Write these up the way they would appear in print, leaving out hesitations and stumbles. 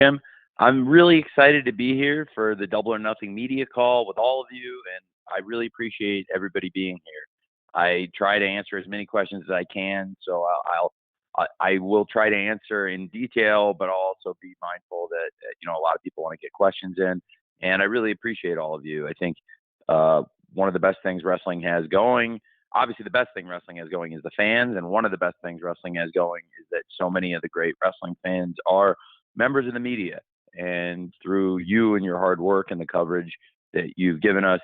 Jim. I'm really excited to be here for the Double or Nothing media call with all of you, and I really appreciate everybody being here. I try to answer as many questions as I can, so I will try to answer in detail, but I'll also be mindful that a lot of people want to get questions in, and I really appreciate all of you. I think one of the best things wrestling has going, obviously the best thing wrestling has going is the fans, and one of the best things wrestling has going is that so many of the great wrestling fans are members of the media. And through you and your hard work and the coverage that you've given us,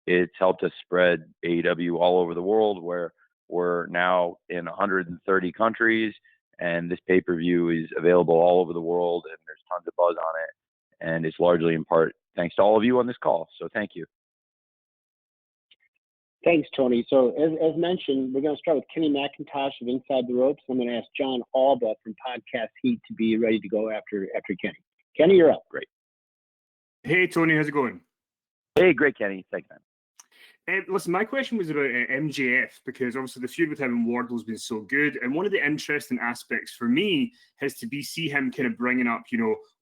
it's helped us spread AEW all over the world, where we're now in 130 countries, and this pay-per-view is available all over the world, and there's tons of buzz on it. And it's largely in part thanks to all of you on this call. So thank you. Thanks, Tony. So as mentioned, we're going to start with Kenny McIntosh of Inside the Ropes. I'm going to ask John Alba from Podcast Heat to be ready to go after Kenny. Kenny, you're up. Great. Hey, Tony, how's it going? Hey, great, Kenny. Thanks, man. Listen, my question was about MJF, because obviously the feud with him and Wardlow has been so good. And one of the interesting aspects for me has to be see him kind of bringing up,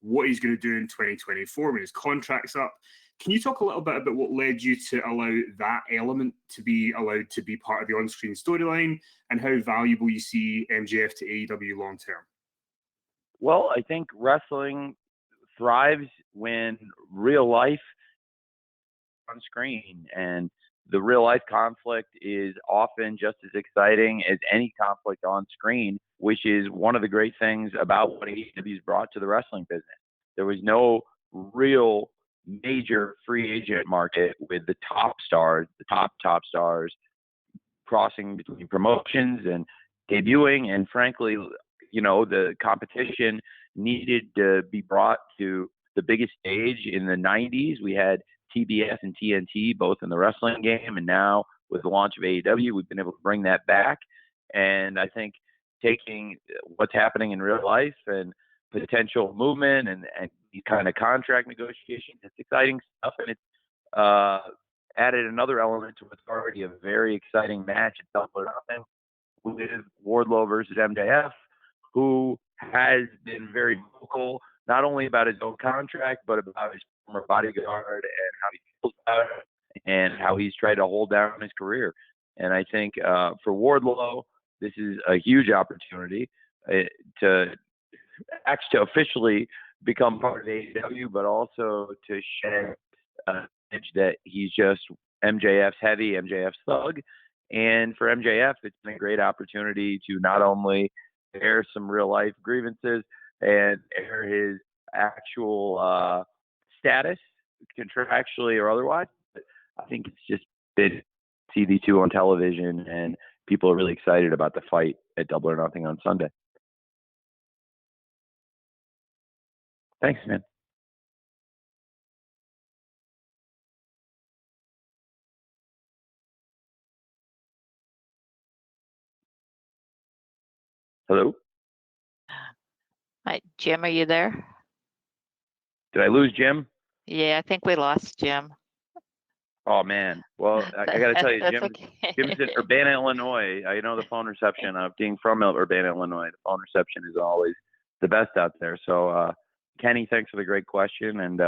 what he's going to do in 2024 when his contract's up. Can you talk a little bit about what led you to allow that element to be allowed to be part of the on-screen storyline, and how valuable you see MJF to AEW long-term? Well, I think wrestling thrives when real life on screen, and the real life conflict is often just as exciting as any conflict on screen, which is one of the great things about what AEW's brought to the wrestling business. There was no real major free agent market with the top stars, the top stars crossing between promotions and debuting, and frankly, the competition needed to be brought to the biggest stage. In the 90s, we had TBS and TNT both in the wrestling game, and now with the launch of AEW, we've been able to bring that back. And I think taking what's happening in real life and potential movement and these kind of contract negotiations, it's exciting stuff, and it's added another element to what's already a very exciting match at Double or Nothing with Wardlow versus MJF, who has been very vocal not only about his own contract, but about his former bodyguard and how he feels about it and how he's tried to hold down his career. And I think for Wardlow, this is a huge opportunity to actually officially become part of AEW, but also to share an image that he's just MJF's heavy, MJF's thug. And for MJF, it's been a great opportunity to not only air some real life grievances and air his actual status, contractually or otherwise. But I think it's just been TV2 on television, and people are really excited about the fight at Double or Nothing on Sunday. Thanks, man. Hello? Hi, Jim, are you there? Did I lose Jim? Yeah, I think we lost Jim. Oh, man. Well, I got to tell you, That's Jim's okay. in Urbana, Illinois. I know the phone reception of being from Urbana, Illinois. The phone reception is always the best out there. So, Kenny, thanks for the great question. And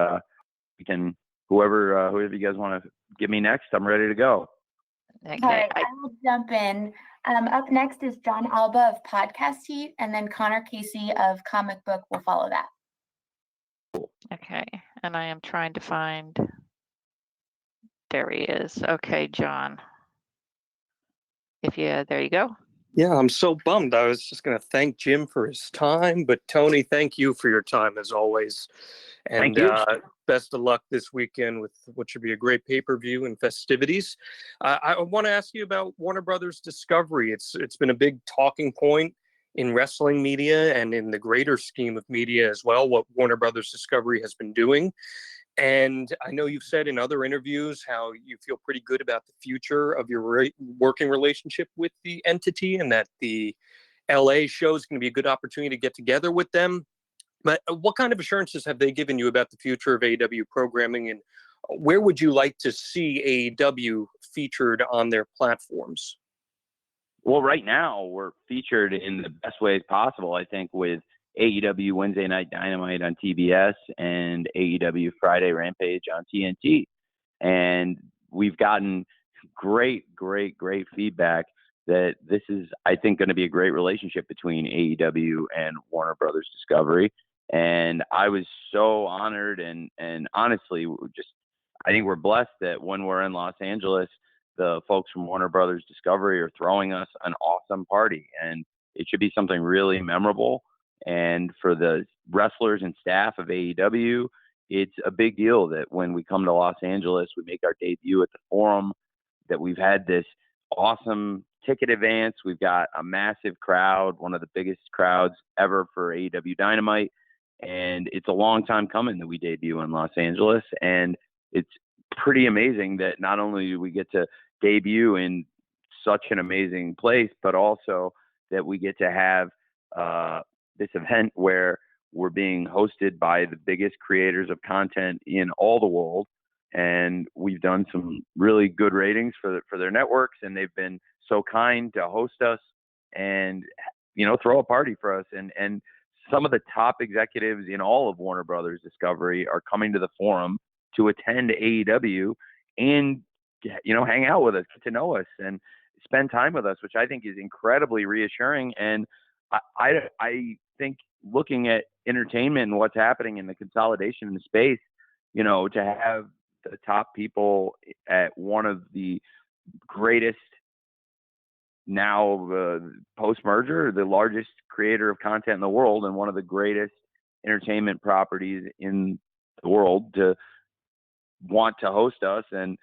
we can, whoever you guys want to give me next, I'm ready to go. Okay. All right, I will jump in. Up next is John Alba of Podcast Heat, and then Connor Casey of Comic Book will follow that. Okay, and I am trying to find. There he is. Okay, John. There you go. Yeah, I'm so bummed. I was just going to thank Jim for his time, but Tony, thank you for your time as always. And Thank you. Best of luck this weekend with what should be a great pay-per-view and festivities. I want to ask you about Warner Brothers Discovery. It's been a big talking point in wrestling media and in the greater scheme of media as well, what Warner Brothers Discovery has been doing. And I know you've said in other interviews how you feel pretty good about the future of your working relationship with the entity, and that the LA show is going to be a good opportunity to get together with them. But what kind of assurances have they given you about the future of AEW programming, and where would you like to see AEW featured on their platforms? Well, right now we're featured in the best ways possible, I think, with AEW Wednesday Night Dynamite on TBS and AEW Friday Rampage on TNT. And we've gotten great feedback that this is, I think, going to be a great relationship between AEW and Warner Brothers Discovery. And I was so honored and honestly, I think we're blessed that when we're in Los Angeles, the folks from Warner Brothers Discovery are throwing us an awesome party, and it should be something really memorable. And for the wrestlers and staff of AEW, it's a big deal that when we come to Los Angeles, we make our debut at the Forum, that we've had this awesome ticket advance. We've got a massive crowd, one of the biggest crowds ever for AEW Dynamite. And it's a long time coming that we debut in Los Angeles. And it's pretty amazing that not only do we get to debut in such an amazing place, but also that we get to have this event where we're being hosted by the biggest creators of content in all the world. And we've done some really good ratings for their networks, and they've been so kind to host us and, throw a party for us. And some of the top executives in all of Warner Brothers Discovery are coming to the Forum to attend AEW and, hang out with us, get to know us, and spend time with us, which I think is incredibly reassuring. And I think looking at entertainment and what's happening in the consolidation in the space, to have the top people at one of the greatest now post-merger, the largest creator of content in the world and one of the greatest entertainment properties in the world, to want to host us and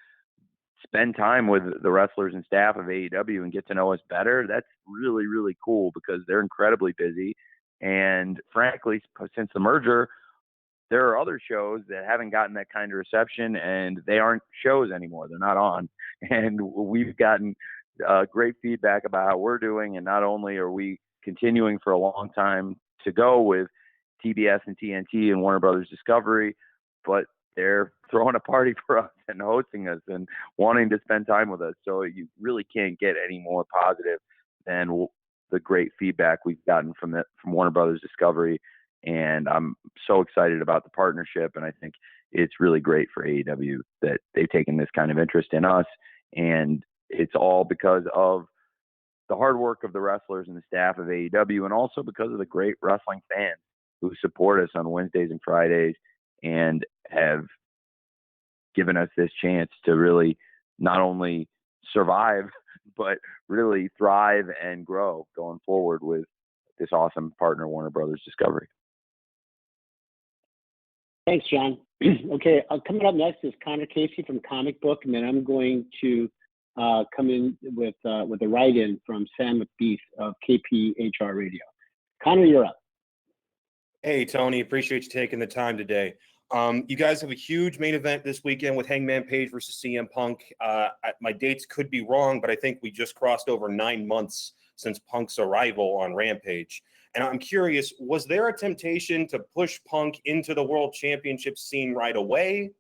spend time with the wrestlers and staff of AEW and get to know us better. That's really, really cool because they're incredibly busy. And frankly, since the merger, there are other shows that haven't gotten that kind of reception, and they aren't shows anymore. They're not on. And we've gotten great feedback about how we're doing. And not only are we continuing for a long time to go with TBS and TNT and Warner Brothers Discovery, but they're throwing a party for us and hosting us and wanting to spend time with us. So you really can't get any more positive than the great feedback we've gotten from Warner Brothers Discovery. And I'm so excited about the partnership. And I think it's really great for AEW that they've taken this kind of interest in us. And it's all because of the hard work of the wrestlers and the staff of AEW, and also because of the great wrestling fans who support us on Wednesdays and Fridays and have given us this chance to really not only survive, but really thrive and grow going forward with this awesome partner, Warner Brothers Discovery. Thanks, John. Okay, coming up next is Connor Casey from Comic Book, and then I'm going to come in with a write-in from Sam McBeath of KPHR Radio. Connor, you're up. Hey, Tony, appreciate you taking the time today. You guys have a huge main event this weekend with Hangman Page versus CM Punk. My dates could be wrong, but I think we just crossed over 9 months since Punk's arrival on Rampage. And I'm curious, was there a temptation to push Punk into the world championship scene right away?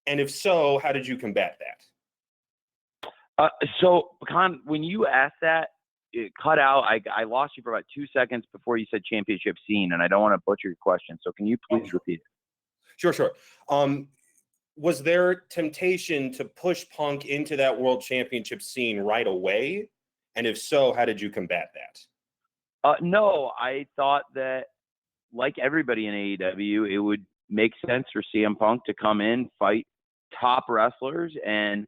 And if so, how did you combat that? So, Con, when you asked that, it cut out. I lost you for about 2 seconds before you said championship scene, and I don't want to butcher your question. So can you please repeat it? Sure. Was there temptation to push Punk into that world championship scene right away? And if so, how did you combat that? No, I thought that, like everybody in AEW, it would make sense for CM Punk to come in, fight top wrestlers, and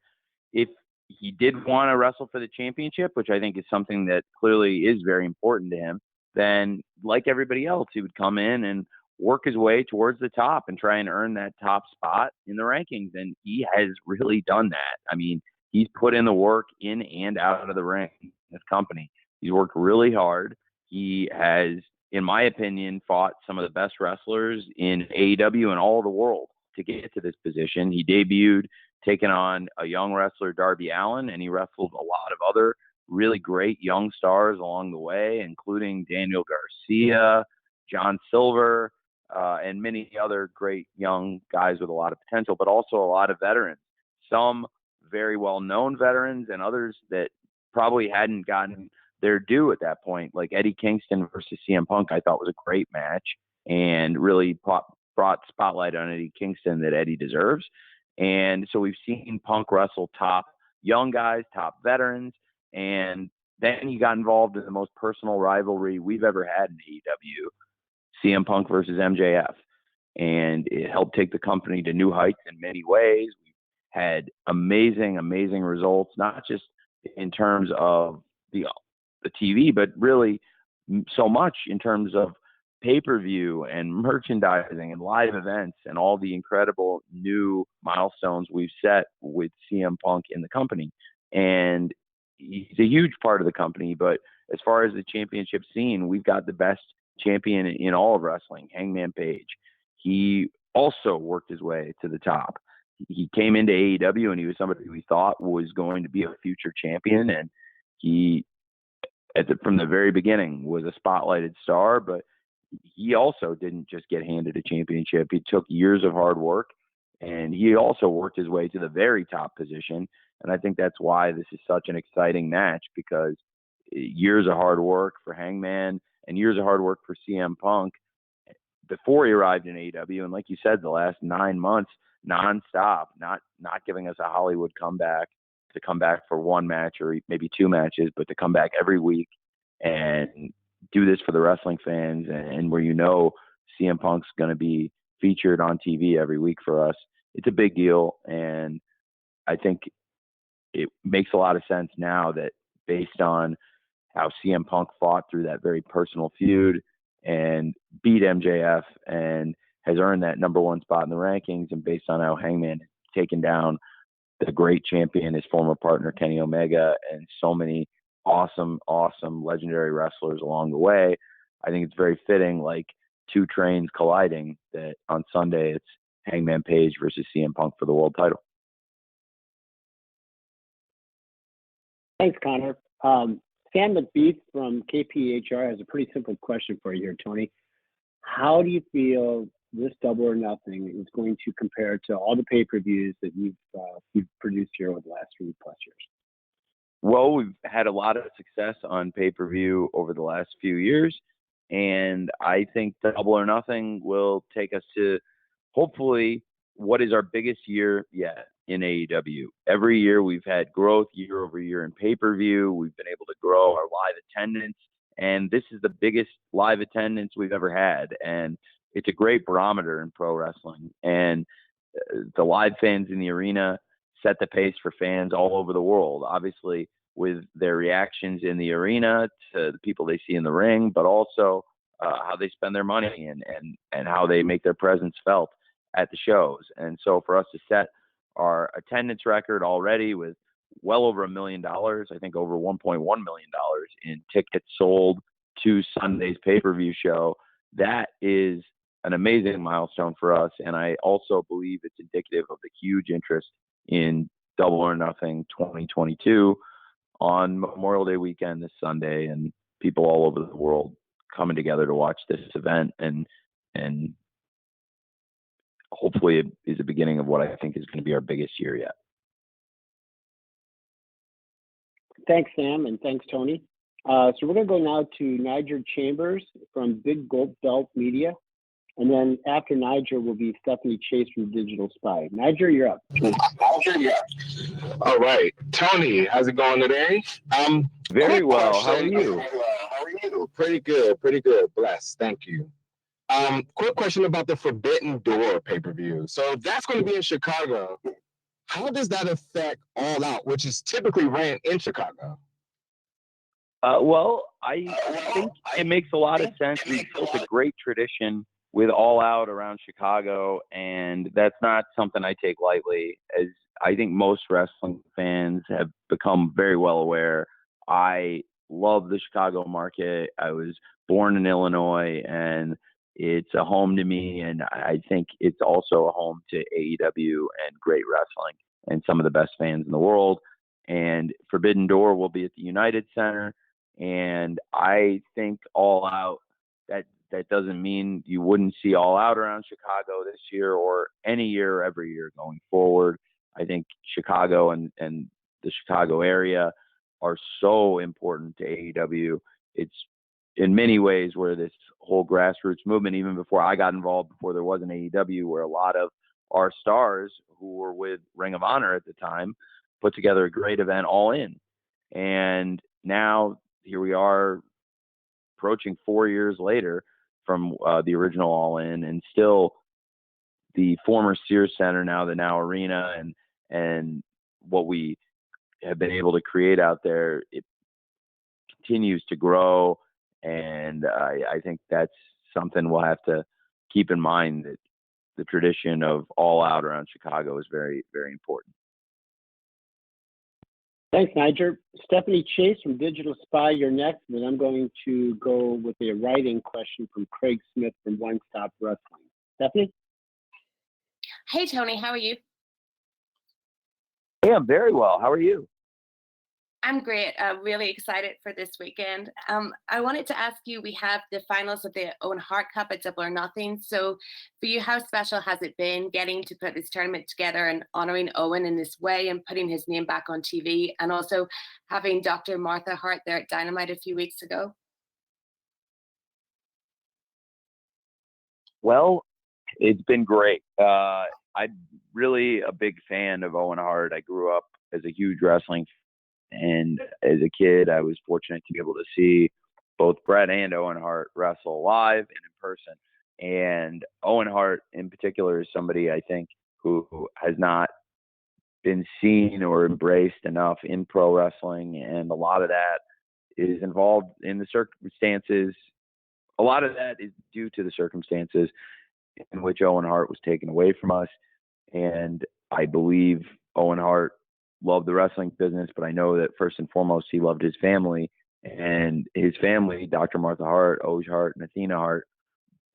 if he did want to wrestle for the championship, which I think is something that clearly is very important to him, then like everybody else, he would come in and work his way towards the top and try and earn that top spot in the rankings. And he has really done that. I mean, he's put in the work in and out of the ring in this company. He's worked really hard. He has, in my opinion, fought some of the best wrestlers in AEW and all of the world to get to this position. He debuted taking on a young wrestler, Darby Allin, and he wrestled a lot of other really great young stars along the way, including Daniel Garcia, John Silver, and many other great young guys with a lot of potential, but also a lot of veterans. Some very well-known veterans and others that probably hadn't gotten their due at that point. Like Eddie Kingston versus CM Punk, I thought was a great match and really brought spotlight on Eddie Kingston that Eddie deserves. And so we've seen Punk wrestle top young guys, top veterans, and then he got involved in the most personal rivalry we've ever had in AEW, CM Punk versus MJF. And it helped take the company to new heights in many ways. We had amazing, amazing results, not just in terms of the TV, but really so much in terms of pay-per-view and merchandising and live events and all the incredible new milestones we've set with CM Punk in the company. And he's a huge part of the company, but as far as the championship scene, we've got the best champion in all of wrestling, Hangman Page. He also worked his way to the top. He came into AEW and he was somebody we thought was going to be a future champion. And he, from the very beginning, was a spotlighted star, but he also didn't just get handed a championship. He took years of hard work, and he also worked his way to the very top position. And I think that's why this is such an exciting match, because years of hard work for Hangman and years of hard work for CM Punk before he arrived in AEW. And like you said, the last 9 months, nonstop, not giving us a Hollywood comeback to come back for one match or maybe two matches, but to come back every week and do this for the wrestling fans, and where CM Punk's going to be featured on TV every week for us. It's a big deal, and I think it makes a lot of sense now that based on how CM Punk fought through that very personal feud and beat MJF and has earned that number one spot in the rankings, and based on how Hangman has taken down the great champion, his former partner Kenny Omega, and so many awesome legendary wrestlers along the way, I think it's very fitting, like two trains colliding, that on Sunday it's Hangman Page versus CM Punk for the world title. Thanks, Connor. Sam McBeath from KPHR has a pretty simple question for you here, Tony. How do you feel this Double or Nothing is going to compare to all the pay-per-views that you've produced here over the last 3+ years? Well, we've had a lot of success on pay-per-view over the last few years, and I think Double or Nothing will take us to hopefully what is our biggest year yet in AEW. Every year we've had growth year over year in pay-per-view. We've been able to grow our live attendance, and this is the biggest live attendance we've ever had, and it's a great barometer in pro wrestling. And the live fans in the arena set the pace for fans all over the world, obviously with their reactions in the arena to the people they see in the ring, but also how they spend their money and how they make their presence felt at the shows. And so for us to set our attendance record already with well over $1 million, I think over $1.1 million in tickets sold to Sunday's pay-per-view show, that is an amazing milestone for us. And I also believe it's indicative of the huge interest in Double or Nothing 2022 on Memorial Day weekend this Sunday, and people all over the world coming together to watch this event, and hopefully it is the beginning of what I think is going to be our biggest year yet. Thanks, Sam, and thanks, Tony. So we're going to go now to Niger Chambers from Big Gold Belt Media. And then after Niger will be Stephanie Chase from Digital Spy. Niger, you're up. All right. Tony, how's it going today? Very well. How are you? Pretty good. Blessed. Thank you. Quick question about the Forbidden Door pay-per-view. So that's going to be in Chicago. How does that affect All Out, which is typically ran in Chicago? Well, I think it makes a lot of sense. We've built a great tradition with All Out around Chicago, and that's not something I take lightly, as I think most wrestling fans have become very well aware. I love the Chicago market. I was born in Illinois, and it's a home to me, and I think it's also a home to AEW and great wrestling and some of the best fans in the world. And Forbidden Door will be at the United Center, and I think All Out, that doesn't mean you wouldn't see All Out around Chicago this year or any year, every year going forward. I think Chicago and the Chicago area are so important to AEW. It's in many ways where this whole grassroots movement, even before I got involved, before there was an AEW, where a lot of our stars who were with Ring of Honor at the time put together a great event, All In. And now here we are approaching 4 years later from the original All In, and still the former Sears Center, now the Now Arena, and what we have been able to create out there, it continues to grow. And I think that's something we'll have to keep in mind, that the tradition of All Out around Chicago is very, very important. Thanks, Niger. Stephanie Chase from Digital Spy, you're next. Then I'm going to go with a writing question from Craig Smith from One Stop Wrestling. Stephanie? Hey, Tony, how are you? Hey, I'm very well. How are you? I'm great. Really excited for this weekend. I wanted to ask you, we have the finals of the Owen Hart Cup at Double or Nothing. So for you, how special has it been getting to put this tournament together and honoring Owen in this way and putting his name back on TV, and also having Dr. Martha Hart there at Dynamite a few weeks ago? Well, it's been great. I'm really a big fan of Owen Hart. I grew up as a huge wrestling fan, and as a kid, I was fortunate to be able to see both Bret and Owen Hart wrestle live and in person. And Owen Hart in particular is somebody I think who has not been seen or embraced enough in pro wrestling, and a lot of that is involved in the circumstances. A lot of that is due to the circumstances in which Owen Hart was taken away from us. And I believe Owen Hart loved the wrestling business, but I know that first and foremost, he loved his family. And his family, Dr. Martha Hart, Oj Hart, and Athena Hart,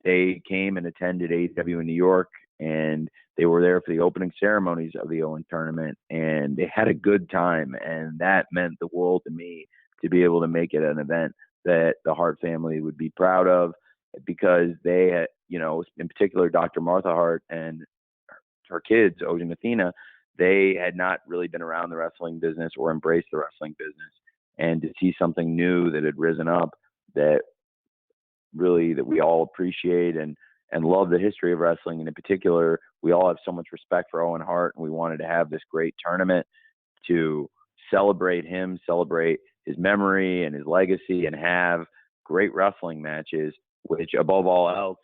they came and attended AEW in New York, and they were there for the opening ceremonies of the Owen tournament, and they had a good time. And that meant the world to me, to be able to make it an event that the Hart family would be proud of, because they had, in particular, Dr. Martha Hart and her kids, Oj and Athena, they had not really been around the wrestling business or embraced the wrestling business. And to see something new that had risen up that we all appreciate and love the history of wrestling. And in particular, we all have so much respect for Owen Hart, and we wanted to have this great tournament to celebrate him, celebrate his memory and his legacy, and have great wrestling matches, which above all else,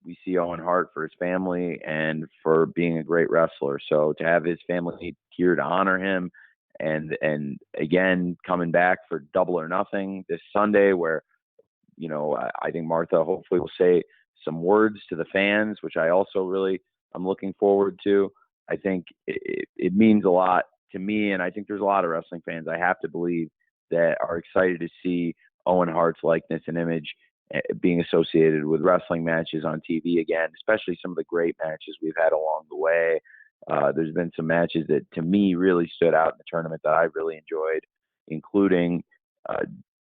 we see Owen Hart for his family and for being a great wrestler. So to have his family here to honor him, and again, coming back for Double or Nothing this Sunday, where, I think Martha hopefully will say some words to the fans, which I also I'm looking forward to. I think it means a lot to me, and I think there's a lot of wrestling fans, I have to believe, that are excited to see Owen Hart's likeness and image being associated with wrestling matches on TV again, especially some of the great matches we've had along the way. There's been some matches that to me really stood out in the tournament that I really enjoyed, including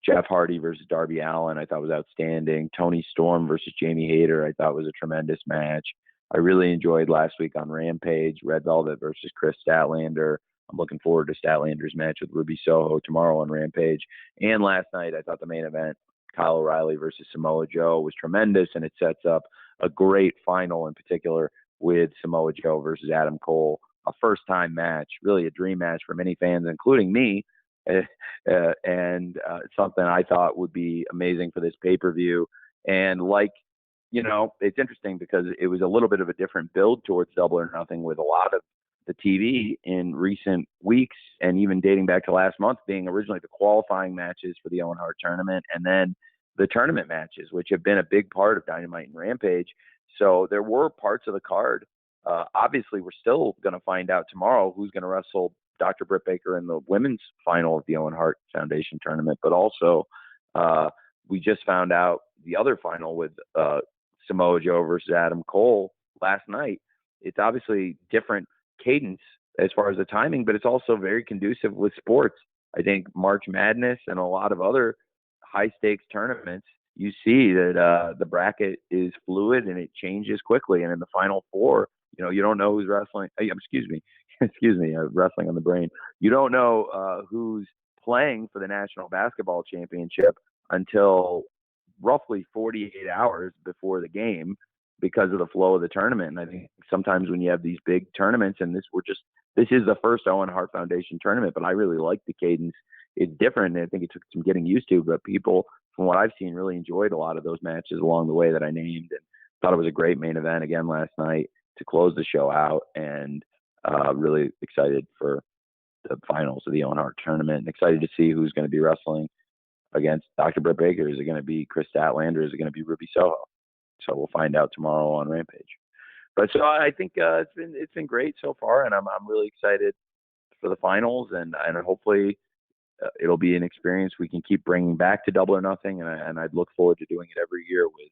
Jeff Hardy versus Darby Allin, I thought was outstanding. Tony Storm versus Jamie Hayter, I thought was a tremendous match. I really enjoyed last week on Rampage, Red Velvet versus Chris Statlander. I'm looking forward to Statlander's match with Ruby Soho tomorrow on Rampage. And last night, I thought the main event, Kyle O'Reilly versus Samoa Joe, was tremendous, and it sets up a great final, in particular with Samoa Joe versus Adam Cole, a first-time match, really a dream match for many fans, including me, and something I thought would be amazing for this pay-per-view. And it's interesting because it was a little bit of a different build towards Double or Nothing, with a lot of the TV in recent weeks, and even dating back to last month, being originally the qualifying matches for the Owen Hart tournament, and then the tournament matches, which have been a big part of Dynamite and Rampage. So there were parts of the card. Obviously, we're still going to find out tomorrow who's going to wrestle Dr. Britt Baker in the women's final of the Owen Hart Foundation tournament. But also, we just found out the other final with Samoa Joe versus Adam Cole last night. It's obviously different cadence as far as the timing, but it's also very conducive with sports. I think March Madness and a lot of other high stakes tournaments, you see that the bracket is fluid and it changes quickly. And in the final four, you don't know who's wrestling. Excuse me, wrestling on the brain. You don't know who's playing for the National Basketball Championship until roughly 48 hours before the game because of the flow of the tournament. And I think sometimes when you have these big tournaments, and this is the first Owen Hart Foundation tournament, but I really like the cadence. It's different, and I think it took some getting used to, but people, from what I've seen, really enjoyed a lot of those matches along the way that I named, and thought it was a great main event again last night to close the show out, and really excited for the finals of the Owen Hart tournament, and excited to see who's going to be wrestling against Dr. Britt Baker. Is it going to be Chris Statlander? Is it going to be Ruby Soho? So we'll find out tomorrow on Rampage. But so I think it's been great so far, and I'm really excited for the finals, and hopefully it'll be an experience we can keep bringing back to Double or Nothing, and I'd look forward to doing it every year with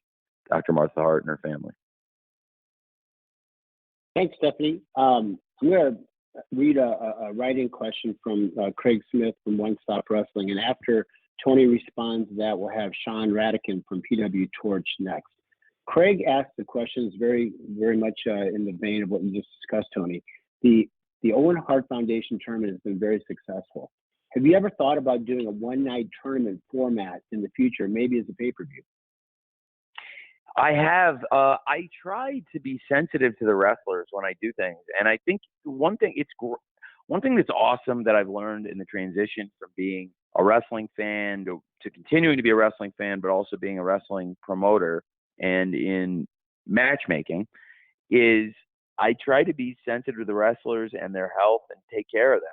Dr. Martha Hart and her family. Thanks, Stephanie. I'm going to read a writing question from Craig Smith from One Stop Wrestling, and after Tony responds to that, we'll have Sean Radican from PW Torch next. Craig asked the questions very, very much in the vein of what you just discussed, Tony. The Owen Hart Foundation tournament has been very successful. Have you ever thought about doing a one-night tournament format in the future, maybe as a pay-per-view? I have. I try to be sensitive to the wrestlers when I do things, and I think one thing that's awesome that I've learned in the transition from being a wrestling fan to continuing to be a wrestling fan, but also being a wrestling promoter and in matchmaking, is I try to be sensitive to the wrestlers and their health and take care of them.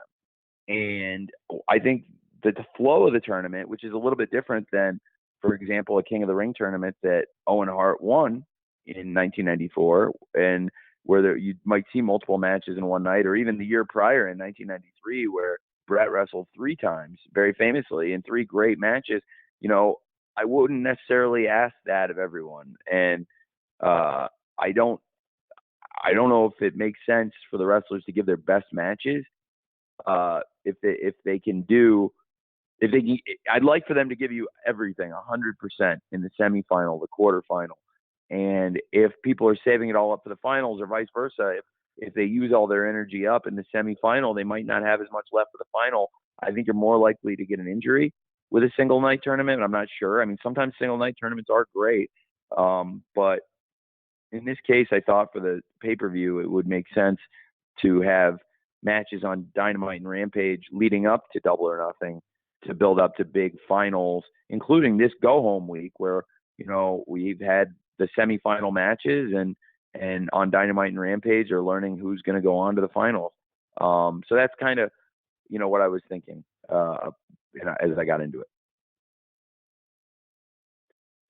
And I think that the flow of the tournament, which is a little bit different than, for example, a King of the Ring tournament that Owen Hart won in 1994, and where you might see multiple matches in one night, or even the year prior in 1993, where Brett wrestled 3 times, very famously, in 3 great matches. You know, I wouldn't necessarily ask that of everyone, and I don't know if it makes sense for the wrestlers to give their best matches. If they can, I'd like for them to give you everything, 100% in the semifinal, the quarterfinal. And if people are saving it all up for the finals, or vice versa, if they use all their energy up in the semifinal, they might not have as much left for the final. I think you're more likely to get an injury with a single night tournament. I'm not sure. I mean, sometimes single night tournaments are great. But in this case, I thought for the pay-per-view, it would make sense to have matches on Dynamite and Rampage leading up to Double or Nothing to build up to big finals, including this go-home week where, you know, we've had the semifinal matches, and on Dynamite and Rampage are learning who's going to go on to the finals. So that's kind of, you know, what I was thinking as I got into it.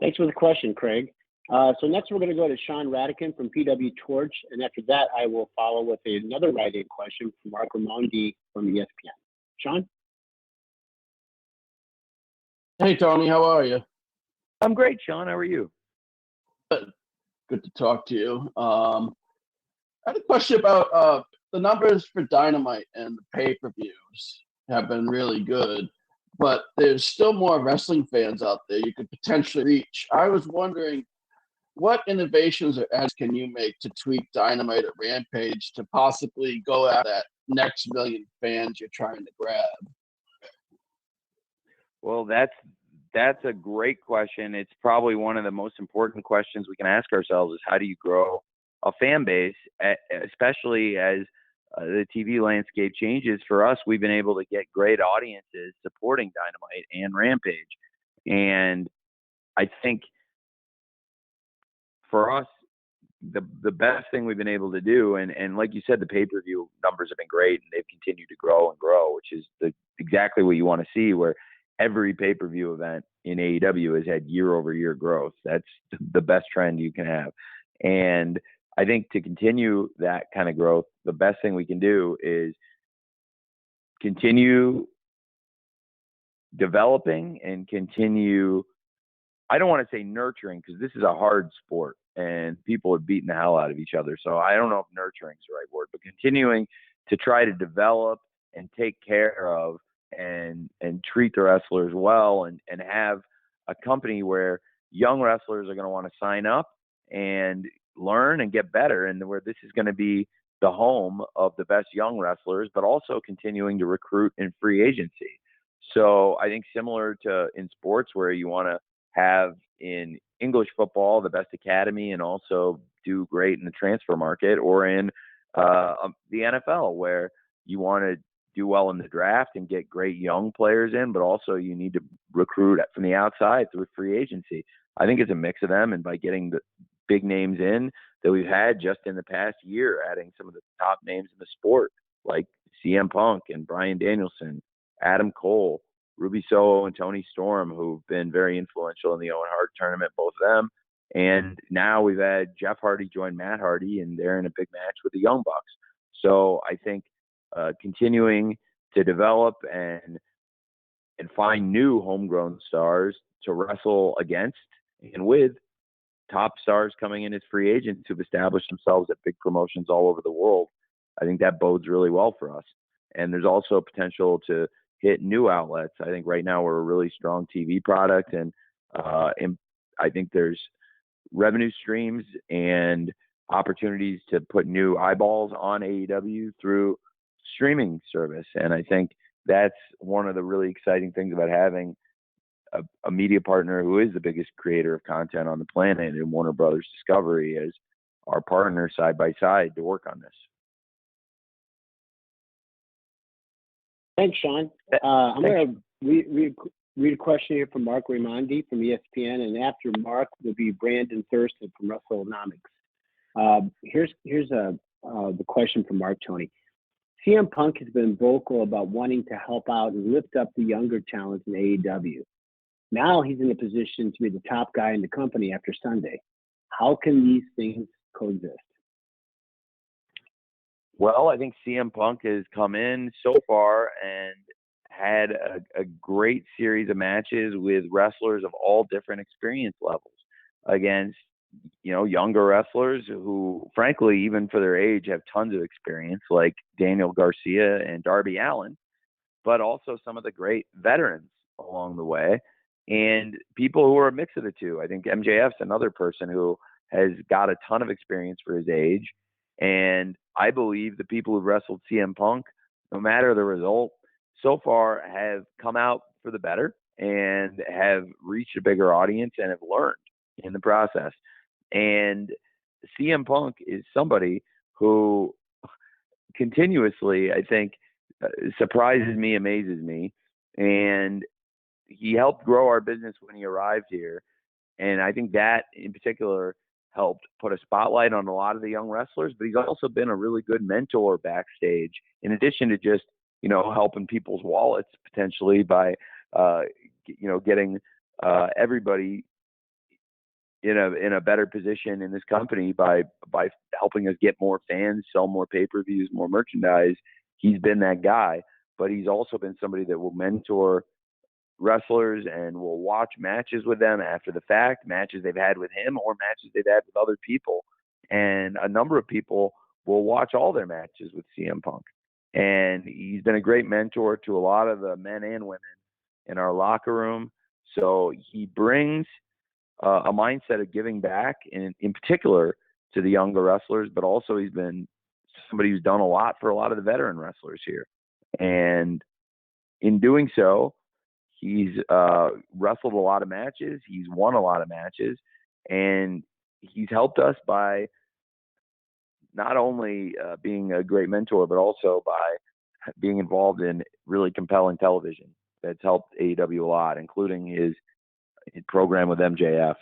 Thanks for the question, Craig. So next we're going to go to Sean Radican from PW Torch, and after that I will follow with another writing question from Mark Ramondi from ESPN. Sean? Hey, Tony, how are you? I'm great, Sean. How are you? Good to talk to you. I had a question about the numbers for Dynamite and the pay-per-views have been really good, but there's still more wrestling fans out there you could potentially reach. I was wondering, what innovations or ads can you make to tweak Dynamite or Rampage to possibly go at that next million fans you're trying to grab? Well, that's a great question. It's probably one of the most important questions we can ask ourselves is how do you grow a fan base, especially as the TV landscape changes. For us, we've been able to get great audiences supporting Dynamite and Rampage. And I think for us, the best thing we've been able to do, and like you said, the pay-per-view numbers have been great, and they've continued to grow and grow, which is exactly what you want to see, where every pay-per-view event in AEW has had year-over-year growth. That's the best trend you can have. And I think to continue that kind of growth, the best thing we can do is continue developing and continue, I don't want to say nurturing, because this is a hard sport and people are beating the hell out of each other. So I don't know if nurturing is the right word, but continuing to try to develop and take care of and treat the wrestlers well, and have a company where young wrestlers are going to want to sign up and learn and get better, and where this is going to be the home of the best young wrestlers, but also continuing to recruit in free agency. So I think similar to in sports where you want to have in English football the best academy and also do great in the transfer market, or in the NFL where you want to do well in the draft and get great young players in, but also you need to recruit from the outside through free agency. I think it's a mix of them, and by getting the big names in that we've had just in the past year, adding some of the top names in the sport like CM Punk and Bryan Danielson, Adam Cole, Ruby Soho, and Tony Storm, who've been very influential in the Owen Hart tournament, both of them. And now we've had Jeff Hardy join Matt Hardy, and they're in a big match with the Young Bucks. So I think continuing to develop and find new homegrown stars to wrestle against and with top stars coming in as free agents who've established themselves at big promotions all over the world, I think that bodes really well for us. And there's also potential to hit new outlets. I think right now we're a really strong TV product, and I think there's revenue streams and opportunities to put new eyeballs on AEW through streaming service. And I think that's one of the really exciting things about having a media partner who is the biggest creator of content on the planet in Warner Brothers Discovery as our partner side by side to work on this. Thanks, Sean. I'm going to read a question here from Mark Raimondi from ESPN, and after Mark will be Brandon Thurston from WrestleNomics. Here's the question from Mark, Tony. CM Punk has been vocal about wanting to help out and lift up the younger talent in AEW. Now he's in a position to be the top guy in the company after Sunday. How can these things coexist? Well, I think CM Punk has come in so far and had a great series of matches with wrestlers of all different experience levels against, younger wrestlers who, frankly, even for their age, have tons of experience, like Daniel Garcia and Darby Allin, but also some of the great veterans along the way and people who are a mix of the two. I think MJF's another person who has got a ton of experience for his age. And I believe the people who've wrestled CM Punk, no matter the result, so far have come out for the better and have reached a bigger audience and have learned in the process. And CM Punk is somebody who continuously, I think, surprises me, amazes me. And he helped grow our business when he arrived here. And I think that in particular helped put a spotlight on a lot of the young wrestlers, but he's also been a really good mentor backstage, in addition to just, helping people's wallets potentially by, getting everybody in a better position in this company by helping us get more fans, sell more pay-per-views, more merchandise. He's been that guy, but he's also been somebody that will mentor wrestlers and will watch matches with them after the fact, matches they've had with him or matches they've had with other people. And a number of people will watch all their matches with CM Punk. And he's been a great mentor to a lot of the men and women in our locker room. So he brings a mindset of giving back, in particular to the younger wrestlers, but also he's been somebody who's done a lot for a lot of the veteran wrestlers here. And in doing so, he's wrestled a lot of matches. He's won a lot of matches, and he's helped us by not only being a great mentor, but also by being involved in really compelling television that's helped AEW a lot, including his program with MJF.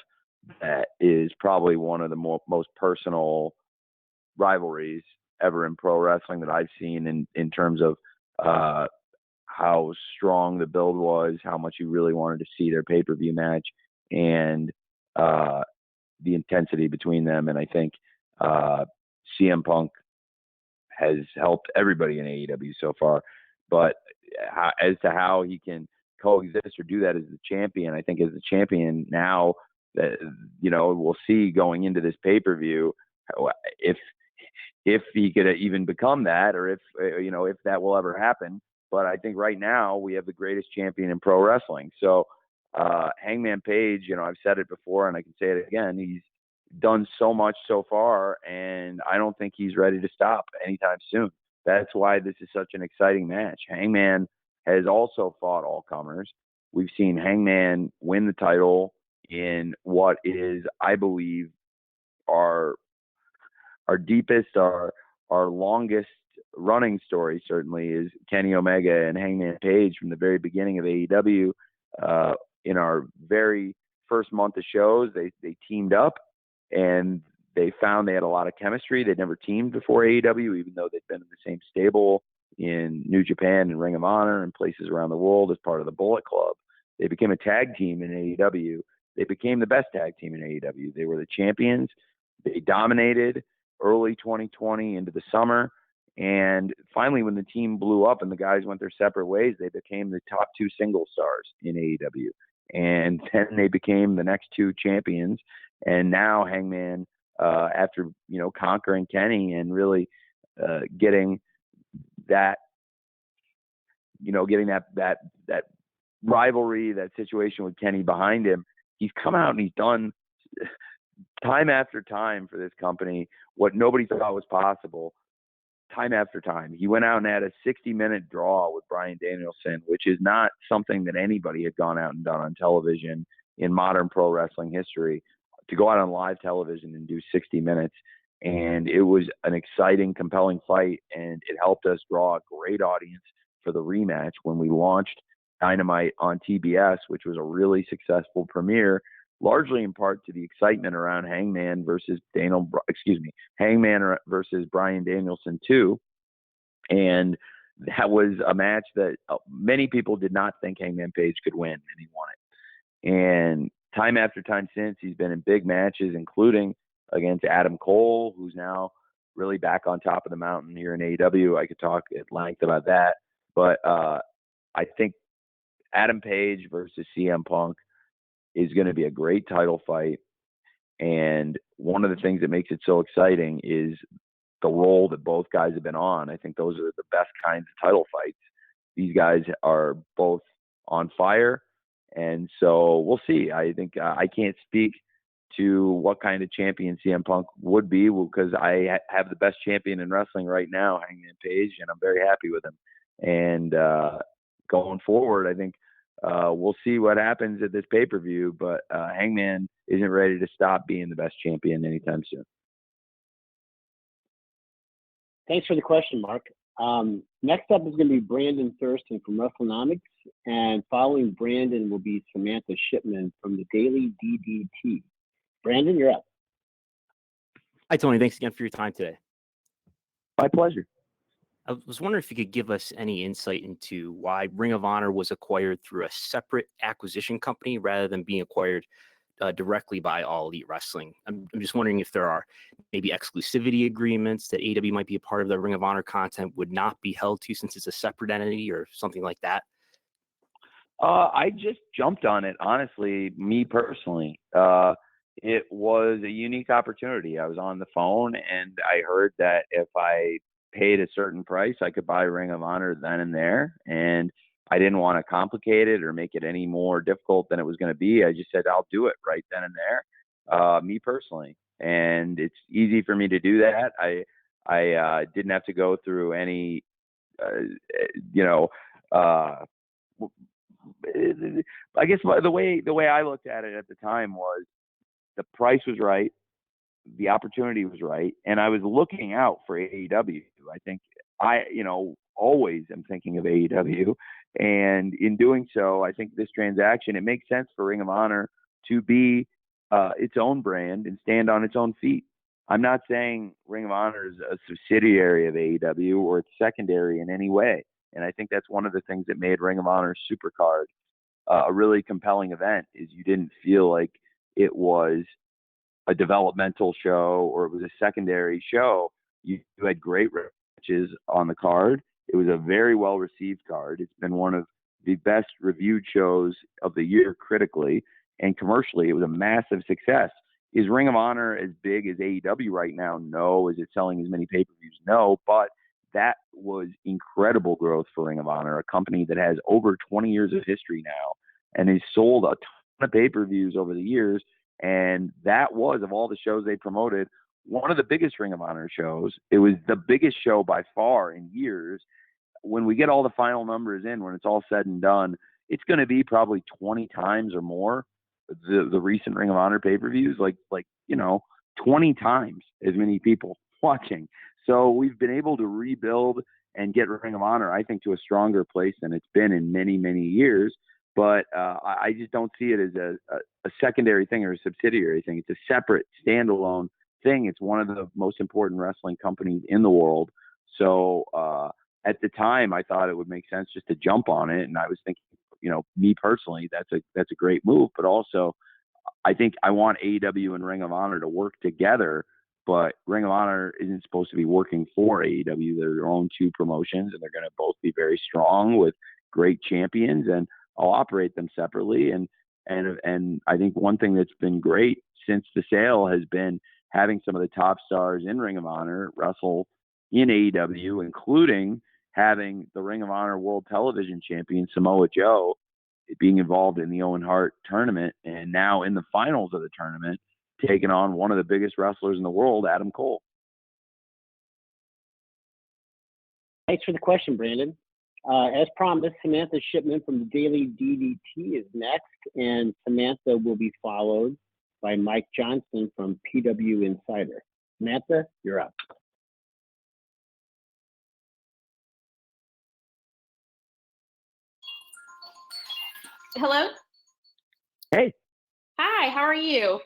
That is probably one of the most personal rivalries ever in pro wrestling that I've seen in terms of how strong the build was, how much you really wanted to see their pay-per-view match, and the intensity between them. And I think CM Punk has helped everybody in AEW so far. But as to how he can coexist or do that as the champion, I think as the champion now, that we'll see going into this pay-per-view if he could even become that, or if that will ever happen. But I think right now we have the greatest champion in pro wrestling. So Hangman Page, I've said it before and I can say it again, he's done so much so far, and I don't think he's ready to stop anytime soon. That's why this is such an exciting match. Hangman has also fought all comers. We've seen Hangman win the title in what is, I believe, our deepest, our longest running story, certainly, is Kenny Omega and Hangman Page from the very beginning of AEW. In our very first month of shows, they teamed up, and they found they had a lot of chemistry. They'd never teamed before AEW, even though they'd been in the same stable in New Japan and Ring of Honor and places around the world as part of the Bullet Club. They became a tag team in AEW. They became the best tag team in AEW. They were the champions. They dominated early 2020 into the summer. And finally, when the team blew up and the guys went their separate ways, they became the top two single stars in AEW. And then they became the next two champions. And now Hangman, after, conquering Kenny and really getting that, that rivalry, that situation with Kenny behind him, he's come out and he's done time after time for this company what nobody thought was possible. Time after time, he went out and had a 60-minute draw with Bryan Danielson, which is not something that anybody had gone out and done on television in modern pro wrestling history. To go out on live television and do 60 minutes, and it was an exciting, compelling fight, and it helped us draw a great audience for the rematch when we launched Dynamite on TBS, which was a really successful premiere, largely in part to the excitement around Hangman versus Bryan Danielson 2. And that was a match that many people did not think Hangman Page could win, and he won it. And time after time since, he's been in big matches, including against Adam Cole, who's now really back on top of the mountain here in AEW. I could talk at length about that. But I think Adam Page versus CM Punk is going to be a great title fight. And one of the things that makes it so exciting is the role that both guys have been on. I think those are the best kinds of title fights. These guys are both on fire. And so we'll see. I think I can't speak to what kind of champion CM Punk would be, because I have the best champion in wrestling right now, Hangman Page, and I'm very happy with him. And going forward, I think we'll see what happens at this pay-per-view, but Hangman isn't ready to stop being the best champion anytime soon. Thanks for the question, Mark. Next up is going to be Brandon Thurston from WrestleNomics, and following Brandon will be Samantha Shipman from the Daily DDT. Brandon, you're up. Hi, Tony. Thanks again for your time today. My pleasure. I was wondering if you could give us any insight into why Ring of Honor was acquired through a separate acquisition company rather than being acquired directly by All Elite Wrestling. I'm just wondering if there are maybe exclusivity agreements that AEW might be a part of the Ring of Honor content would not be held to since it's a separate entity or something like that. I just jumped on it, honestly, me personally. It was a unique opportunity. I was on the phone and I heard that if I paid a certain price, I could buy Ring of Honor then and there. And I didn't want to complicate it or make it any more difficult than it was going to be. I just said, I'll do it right then and there, me personally. And it's easy for me to do that. I didn't have to go through any, I guess the way I looked at it at the time was the price was right, the opportunity was right, and I was looking out for AEW. I think I always am thinking of AEW, and in doing so, I think this transaction, it makes sense for Ring of Honor to be its own brand and stand on its own feet. I'm not saying Ring of Honor is a subsidiary of AEW or it's secondary in any way. And I think that's one of the things that made Ring of Honor Supercard a really compelling event, is you didn't feel like it was a developmental show or it was a secondary show. You had great matches on the card. It was a very well-received card. It's been one of the best reviewed shows of the year critically, and commercially, it was a massive success. Is Ring of Honor as big as AEW right now? No. Is it selling as many pay-per-views? No. But that was incredible growth for Ring of Honor, a company that has over 20 years of history now and has sold a ton of pay-per-views over the years. And that was, of all the shows they promoted, one of the biggest Ring of Honor shows. It was the biggest show by far in years. when we get all the final numbers in, when it's all said and done, it's going to be probably 20 times or more the recent Ring of Honor pay-per-views, like 20 times as many people watching. So we've been able to rebuild and get Ring of Honor, I think, to a stronger place than it's been in many, many years. But I just don't see it as a secondary thing or a subsidiary thing. It's a separate, standalone thing. It's one of the most important wrestling companies in the world. So at the time, I thought it would make sense just to jump on it. And I was thinking, me personally, that's a great move. But also, I think I want AEW and Ring of Honor to work together. But Ring of Honor isn't supposed to be working for AEW. They're their own two promotions, and they're going to both be very strong with great champions. And I'll operate them separately. And I think one thing that's been great since the sale has been having some of the top stars in Ring of Honor wrestle in AEW, including having the Ring of Honor World Television Champion Samoa Joe being involved in the Owen Hart tournament, and now in the finals of the tournament, taking on one of the biggest wrestlers in the world, Adam Cole. Thanks for the question, Brandon. As promised, Samantha Shipman from the Daily DDT is next, and Samantha will be followed by Mike Johnson from PW Insider. Samantha, you're up. Hello? Hey. Hi, how are you?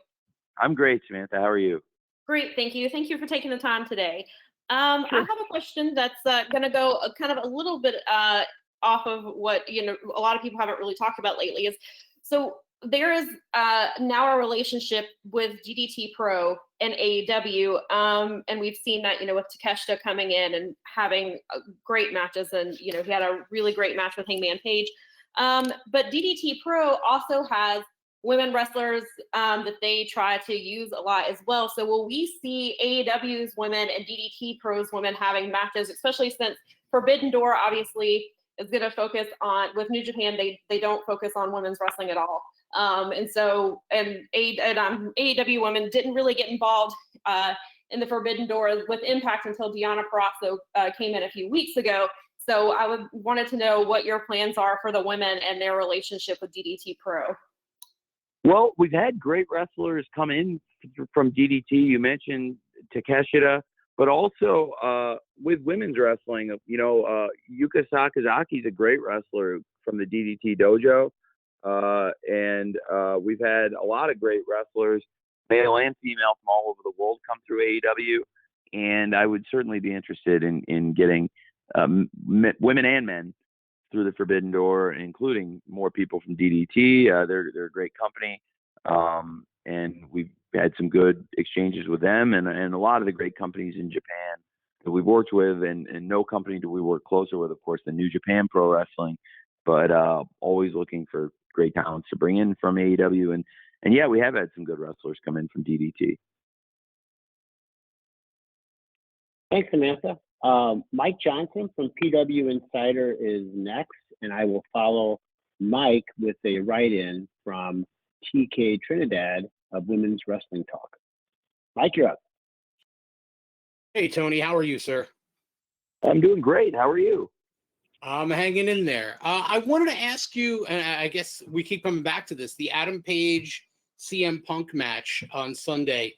I'm great, Samantha. How are you? Great, thank you. Thank you for taking the time today. Sure. I have a question that's going to go kind of a little bit off of what a lot of people haven't really talked about lately. So there is now a relationship with DDT Pro and AEW, and we've seen that with Takeshita coming in and having great matches, and he had a really great match with Hangman Page. But DDT Pro also has women wrestlers that they try to use a lot as well. So will we see AEW's women and DDT Pro's women having matches, especially since Forbidden Door obviously is going to focus on, with New Japan, they don't focus on women's wrestling at all. And AEW women didn't really get involved in the Forbidden Door with Impact until Deonna Purrazzo came in a few weeks ago. So I wanted to know what your plans are for the women and their relationship with DDT Pro. Well, we've had great wrestlers come in from DDT. You mentioned Takeshita, but also with women's wrestling, Yuka Sakazaki is a great wrestler from the DDT dojo. And we've had a lot of great wrestlers, male and female, from all over the world come through AEW. And I would certainly be interested in getting women and men through the Forbidden Door, including more people from DDT. They're a great company. And we've had some good exchanges with them and a lot of the great companies in Japan that we've worked with, and no company do we work closer with, of course, than New Japan Pro Wrestling, but always looking for great talents to bring in from AEW. And yeah, we have had some good wrestlers come in from DDT. Thanks, Samantha. Mike Johnson from PW Insider is next, and I will follow Mike with a write-in from TK Trinidad of Women's Wrestling Talk. Mike, you're up. Hey, Tony, how are you, sir? I'm doing great. How are you? I'm hanging in there. I wanted to ask you, and I guess we keep coming back to this, the Adam Page CM Punk match on Sunday.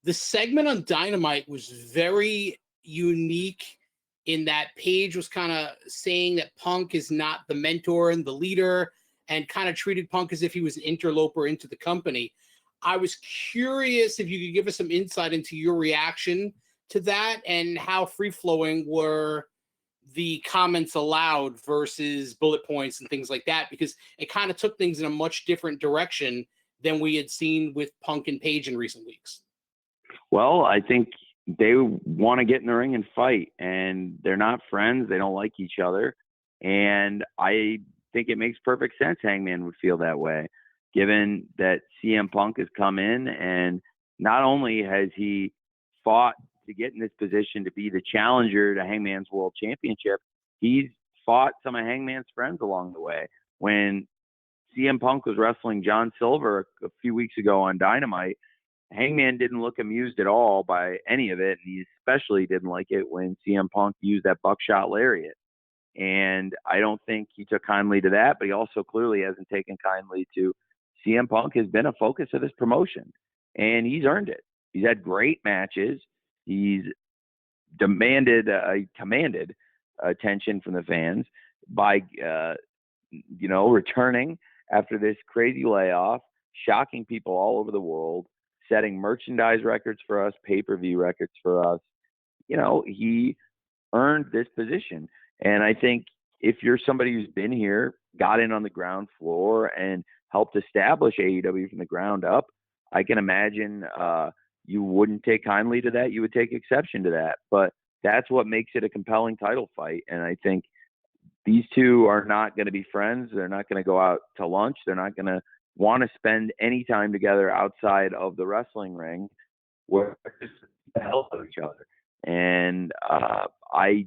The segment on Dynamite was very unique in that Page was kind of saying that Punk is not the mentor and the leader, and kind of treated Punk as if he was an interloper into the company. I was curious if you could give us some insight into your reaction to that and how free-flowing were the comments allowed versus bullet points and things like that, because it kind of took things in a much different direction than we had seen with Punk and Page in recent weeks. Well, I think they want to get in the ring and fight, and they're not friends. They don't like each other. And I think it makes perfect sense Hangman would feel that way, given that CM Punk has come in, and not only has he fought to get in this position to be the challenger to Hangman's World Championship, he's fought some of Hangman's friends along the way. When CM Punk was wrestling John Silver a few weeks ago on Dynamite, Hangman didn't look amused at all by any of it, and he especially didn't like it when CM Punk used that buckshot lariat. And I don't think he took kindly to that, but he also clearly hasn't taken kindly to CM Punk has been a focus of this promotion, and he's earned it. He's had great matches. He's commanded attention from the fans by, returning after this crazy layoff, shocking people all over the world, setting merchandise records for us, pay-per-view records for us. He earned this position. And I think if you're somebody who's been here, got in on the ground floor and helped establish AEW from the ground up, I can imagine you wouldn't take kindly to that. You would take exception to that. But that's what makes it a compelling title fight. And I think these two are not going to be friends. They're not going to go out to lunch. They're not going to want to spend any time together outside of the wrestling ring where they're just the hell out of each other. And I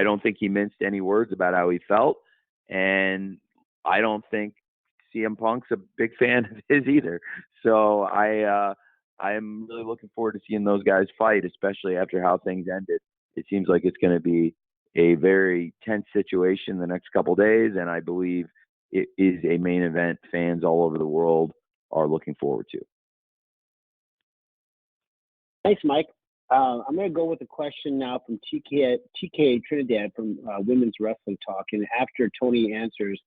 don't think he minced any words about how he felt. And I don't think CM Punk's a big fan of his either. So I'm really looking forward to seeing those guys fight, especially after how things ended. It seems like it's going to be a very tense situation the next couple of days, and I believe it is a main event fans all over the world are looking forward to. Thanks, Mike. I'm going to go with a question now from TK Trinidad from Women's Wrestling Talk. And after Tony answers,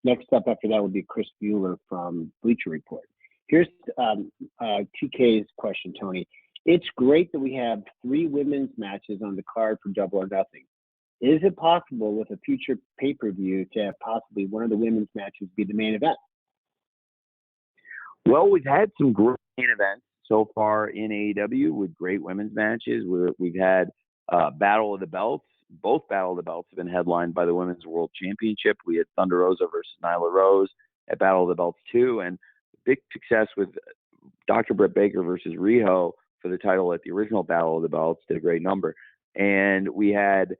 next up after that will be Chris Mueller from Bleacher Report. Here's TK's question, Tony. It's great that we have 3 women's matches on the card for Double or Nothing. Is it possible with a future pay-per-view to have possibly one of the women's matches be the main event? Well, we've had some great main events so far in AEW with great women's matches. We've had Battle of the Belts. Both Battle of the Belts have been headlined by the Women's World Championship. We had Thunder Rosa versus Nyla Rose at Battle of the Belts 2, and big success with Dr. Britt Baker versus Riho for the title at the original Battle of the Belts. Did a great number. And we had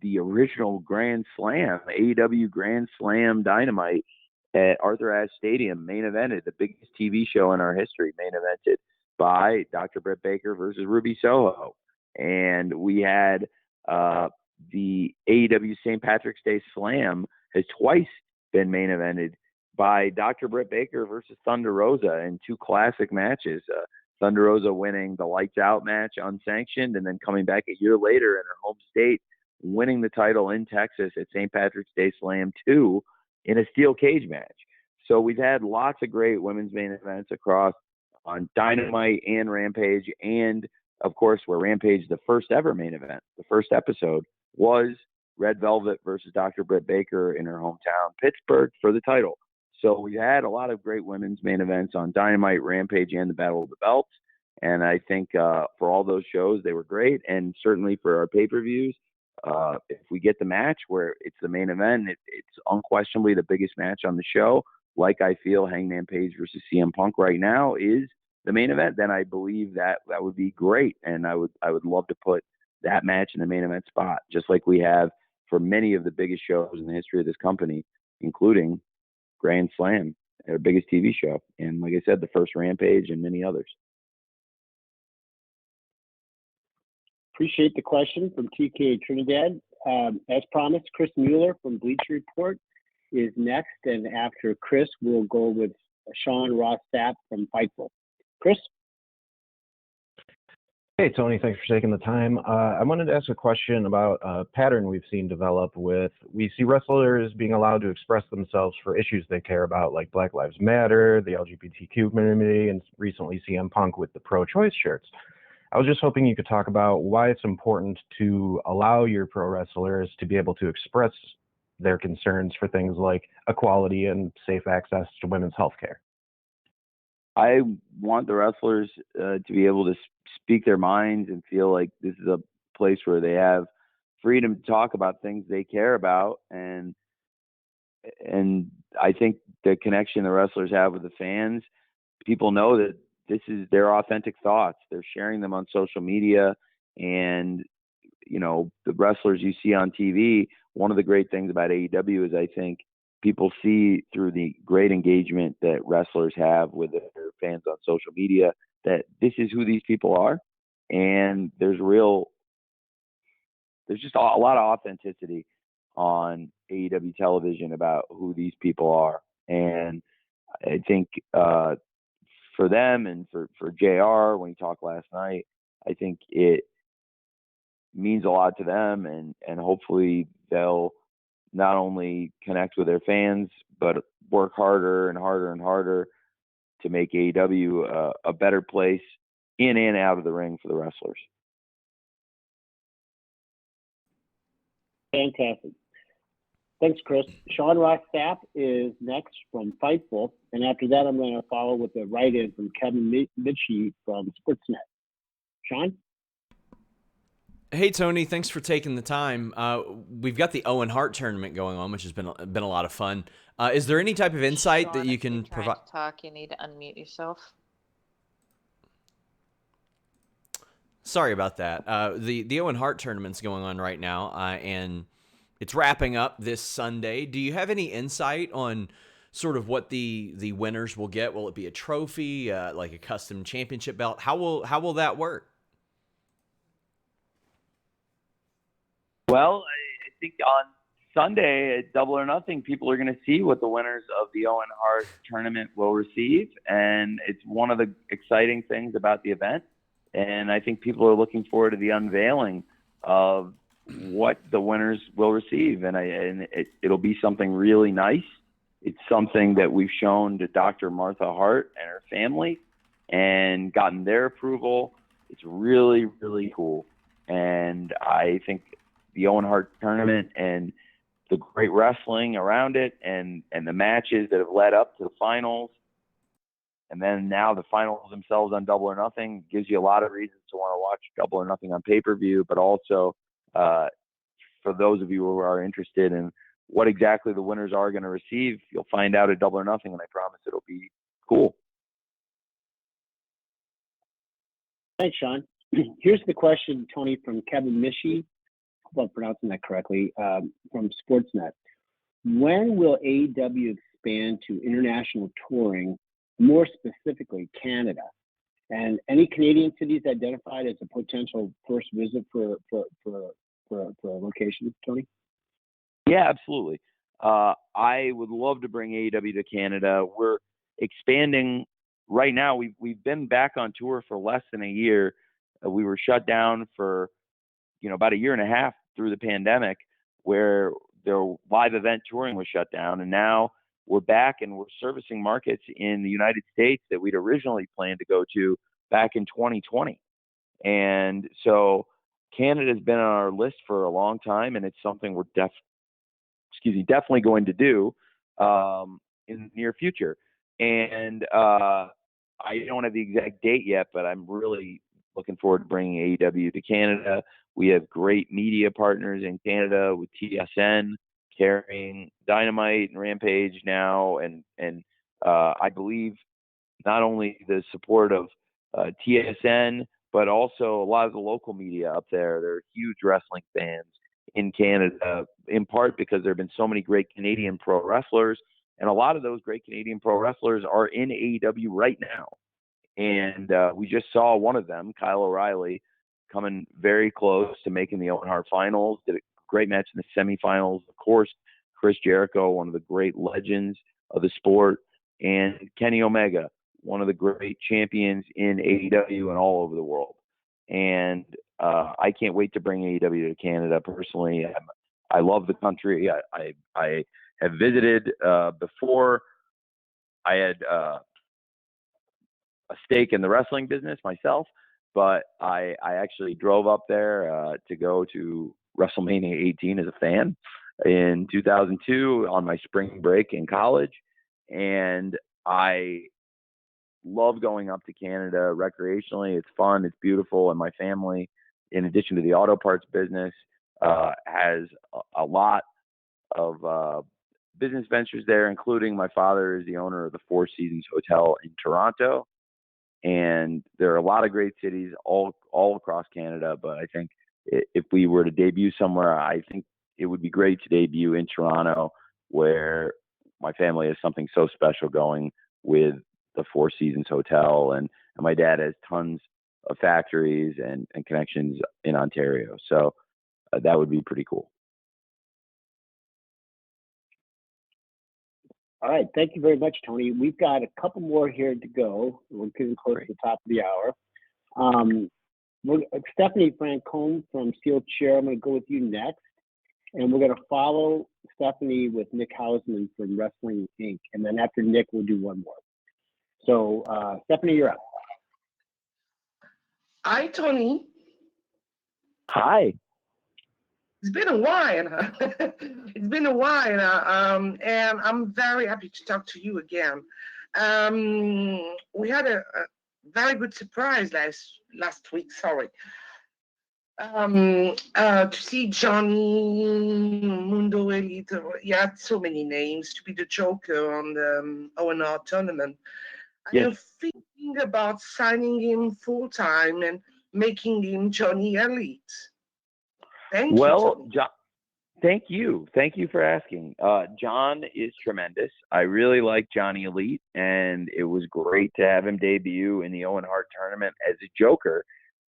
the original Grand Slam, AEW Grand Slam Dynamite at Arthur Ashe Stadium, main evented, the biggest TV show in our history, main evented by Dr. Britt Baker versus Ruby Soho. And we had the AEW St. Patrick's Day Slam has twice been main evented by Dr. Britt Baker versus Thunder Rosa in 2 classic matches. Thunder Rosa winning the Lights Out match unsanctioned, and then coming back a year later in her home state, winning the title in Texas at St. Patrick's Day Slam 2 in a steel cage match. So we've had lots of great women's main events across on Dynamite and Rampage, and of course, where Rampage, the first ever main event, the first episode was Red Velvet versus Dr. Britt Baker in her hometown, Pittsburgh, for the title. So we had a lot of great women's main events on Dynamite, Rampage, and the Battle of the Belts. And I think for all those shows, they were great. And certainly for our pay-per-views, if we get the match where it's the main event, it's unquestionably the biggest match on the show. Like I feel Hangman Page versus CM Punk right now is the main event, then I believe that would be great. And I would love to put that match in the main event spot, just like we have for many of the biggest shows in the history of this company, including Grand Slam, our biggest TV show. And like I said, the first Rampage and many others. Appreciate the question from TK Trinidad. As promised, Chris Mueller from Bleacher Report is next. And after Chris, we'll go with Sean Ross Sapp from Fightful. Chris? Hey, Tony, thanks for taking the time. I wanted to ask a question about a pattern we've seen develop we see wrestlers being allowed to express themselves for issues they care about, like Black Lives Matter, the LGBTQ community, and recently CM Punk with the pro-choice shirts. I was just hoping you could talk about why it's important to allow your pro wrestlers to be able to express their concerns for things like equality and safe access to women's health care. I want the wrestlers to be able to speak their minds and feel like this is a place where they have freedom to talk about things they care about. And I think the connection the wrestlers have with the fans, people know that this is their authentic thoughts. They're sharing them on social media. And, you know, the wrestlers you see on TV, one of the great things about AEW is I think people see through the great engagement that wrestlers have with their fans on social media that this is who these people are. And there's real there's just a lot of authenticity on AEW television about who these people are. And I think for them and for JR, when he talked last night, I think it means a lot to them, and hopefully they'll not only connect with their fans, but work harder and harder and harder to make AEW a better place in and out of the ring for the wrestlers. Fantastic. Thanks, Chris. Sean Ross Sapp is next from Fightful, and after that, I'm going to follow with a write-in from Kevin Mitchie from Sportsnet. Sean? Hey, Tony, thanks for taking the time. We've got the Owen Hart tournament going on, which has been a lot of fun. Is there any type of insight Sean, that you if you're can trying provide? to talk, you need to unmute yourself. Sorry about that. The Owen Hart tournament's going on right now, and it's wrapping up this Sunday. Do you have any insight on sort of what the winners will get? Will it be a trophy, like a custom championship belt? How will that work? Well, I think on Sunday at Double or Nothing, people are going to see what the winners of the Owen Hart tournament will receive, and it's one of the exciting things about the event. And I think people are looking forward to the unveiling of what the winners will receive, and it'll be something really nice. It's something that we've shown to Dr. Martha Hart and her family and gotten their approval. It's really, really cool. And I think the Owen Hart tournament and the great wrestling around it and the matches that have led up to the finals, and then now the finals themselves on Double or Nothing, gives you a lot of reasons to want to watch Double or Nothing on pay-per-view, but also for those of you who are interested in what exactly the winners are going to receive, you'll find out at Double or Nothing, and I promise it'll be cool. Thanks, Sean. Here's the question, Tony, from Kevin Mitchie. Hope I'm pronouncing that correctly, from Sportsnet. When will AEW expand to international touring, more specifically Canada? And any Canadian cities identified as a potential first visit for location, Tony? Yeah, absolutely. I would love to bring AEW to Canada. We're expanding right now. We've been back on tour for less than a year. We were shut down for about a year and a half through the pandemic, where their live event touring was shut down, and now we're back and we're servicing markets in the United States that we'd originally planned to go to back in 2020. And so Canada's been on our list for a long time, and it's something we're definitely going to do in the near future. And I don't have the exact date yet, but I'm really looking forward to bringing AEW to Canada. We have great media partners in Canada with TSN carrying Dynamite and Rampage now, and I believe not only the support of TSN, but also a lot of the local media up there. They're huge wrestling fans in Canada, in part because there have been so many great Canadian pro wrestlers, and a lot of those great Canadian pro wrestlers are in AEW right now. And we just saw one of them, Kyle O'Reilly, coming very close to making the Owen Hart finals, did a great match in the semifinals. Of course, Chris Jericho, one of the great legends of the sport, and Kenny Omega, one of the great champions in AEW and all over the world. And I can't wait to bring AEW to Canada personally. I love the country. I have visited before. I had a stake in the wrestling business myself, but I actually drove up there to go to WrestleMania 18 as a fan in 2002 on my spring break in college. And I love going up to Canada recreationally. It's fun. It's beautiful. And my family, in addition to the auto parts business, has a lot of business ventures there, including my father is the owner of the Four Seasons Hotel in Toronto. And there are a lot of great cities all across Canada. But I think if we were to debut somewhere, I think it would be great to debut in Toronto, where my family has something so special going with the Four Seasons Hotel. And my dad has tons of factories and connections in Ontario. So that would be pretty cool. All right. Thank you very much, Tony. We've got a couple more here to go. We're getting close to the top of the hour. Stephanie Francombe from Steel Chair, I'm going to go with you next. And we're going to follow Stephanie with Nick Hausman from Wrestling Inc. And then after Nick, we'll do one more. So, Stephanie, you're up. Hi, Tony. Hi. It's been a while. It's been a while, and I'm very happy to talk to you again. We had a very good surprise last week. Sorry. To see Johnny Mundo Elite. He had so many names to be the Joker on the Owen Hart tournament. Yes. I'm thinking about signing him full time and making him Johnny Elite. Thank you. John, thank you. Thank you for asking. John is tremendous. I really like Johnny Elite, and it was great to have him debut in the Owen Hart tournament as a Joker.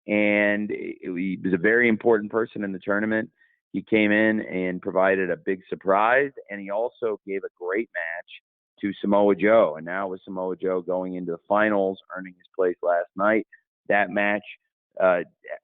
And he was a very important person in the tournament. He came in and provided a big surprise, and he also gave a great match to Samoa Joe. And now with Samoa Joe going into the finals, earning his place last night, that match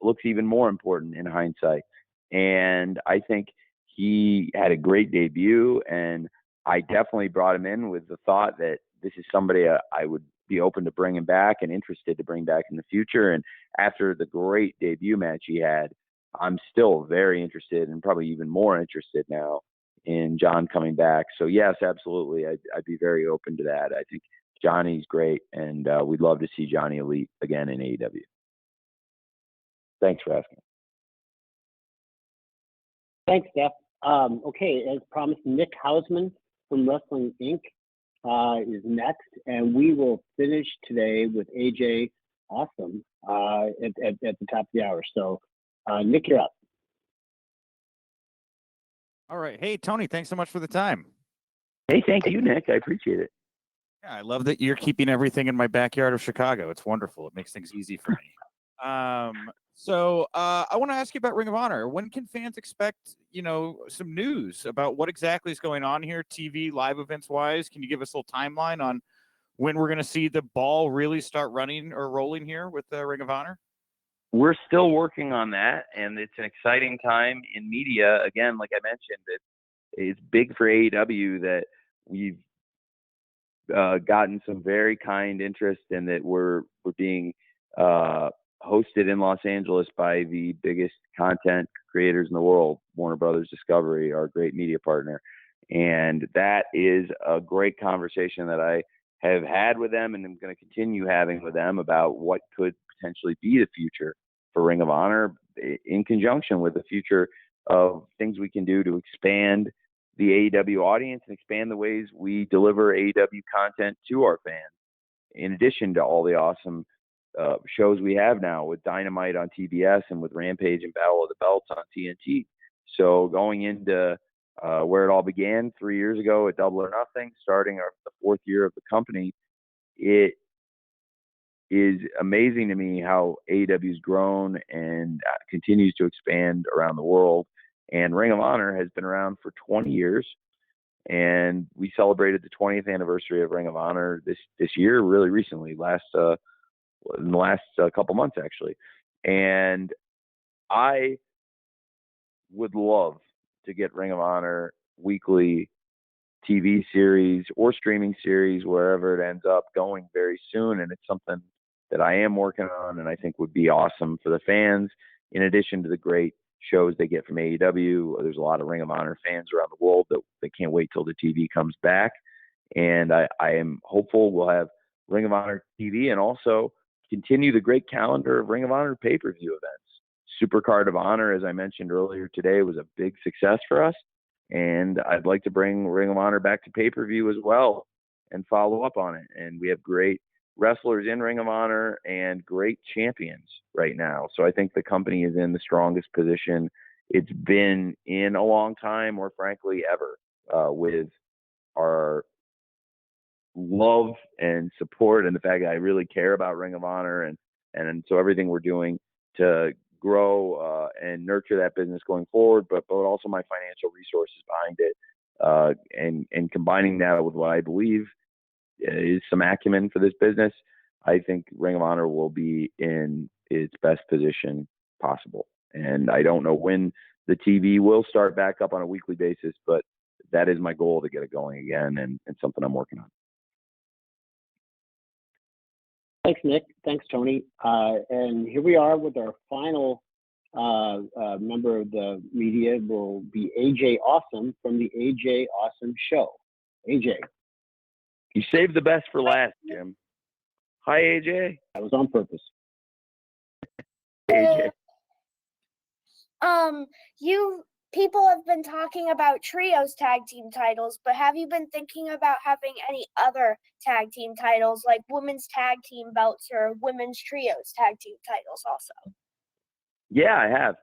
looks even more important in hindsight. And I think he had a great debut, and I definitely brought him in with the thought that this is somebody I would be open to bringing back and interested to bring back in the future. And after the great debut match he had, I'm still very interested, and probably even more interested now, in John coming back. So yes, absolutely. I'd be very open to that. I think Johnny's great, and we'd love to see Johnny Elite again in AEW. Thanks for asking. Thanks, Steph. Okay, as promised, Nick Hausman from Wrestling Inc. Is next, and we will finish today with AJ Awesome at the top of the hour. So, Nick, you're up. All right. Hey, Tony, thanks so much for the time. Hey, thank you, Nick. I appreciate it. Yeah, I love that you're keeping everything in my backyard of Chicago. It's wonderful. It makes things easy for me. So I want to ask you about Ring of Honor. When can fans expect, some news about what exactly is going on here, TV, live events wise? Can you give us a little timeline on when we're going to see the ball really start running or rolling here with Ring of Honor? We're still working on that, and it's an exciting time in media. Again, like I mentioned, it's big for AEW that we've gotten some very kind interest, and that we're being hosted in Los Angeles by the biggest content creators in the world, Warner Brothers Discovery, our great media partner. And that is a great conversation that I have had with them, and I'm going to continue having with them about what could potentially be the future for Ring of Honor, in conjunction with the future of things we can do to expand the AEW audience and expand the ways we deliver AEW content to our fans, in addition to all the awesome shows we have now with Dynamite on TBS and with Rampage and Battle of the Belts on TNT. So going into where it all began 3 years ago at Double or Nothing, starting the fourth year of the company, it is amazing to me how AEW's grown and continues to expand around the world. And Ring of Honor has been around for 20 years. And we celebrated the 20th anniversary of Ring of Honor this year, really recently, in the last couple months, actually. And I would love to get Ring of Honor weekly TV series or streaming series, wherever it ends up, going very soon. And it's something that I am working on, and I think would be awesome for the fans, in addition to the great shows they get from AEW. There's a lot of Ring of Honor fans around the world that they can't wait till the TV comes back. And I am hopeful we'll have Ring of Honor TV, and also continue the great calendar of Ring of Honor pay-per-view events. Supercard of Honor, as I mentioned earlier today, was a big success for us. And I'd like to bring Ring of Honor back to pay-per-view as well and follow up on it. And we have great wrestlers in Ring of Honor and great champions right now. So I think the company is in the strongest position it's been in a long time, or frankly ever, with our love and support, and the fact that I really care about Ring of Honor, and so everything we're doing to grow and nurture that business going forward, but also my financial resources behind it, and combining that with what I believe is some acumen for this business, I think Ring of Honor will be in its best position possible. And I don't know when the TV will start back up on a weekly basis, but that is my goal, to get it going again, and something I'm working on. Thanks, Nick. Thanks, Tony. And here we are with our final member of the media. Will be AJ Awesome from the AJ Awesome Show. AJ. You saved the best for last, Jim. Hi, AJ. That was on purpose. AJ. People have been talking about trios tag team titles, but have you been thinking about having any other tag team titles, like women's tag team belts or women's trios tag team titles also? Yeah, I have.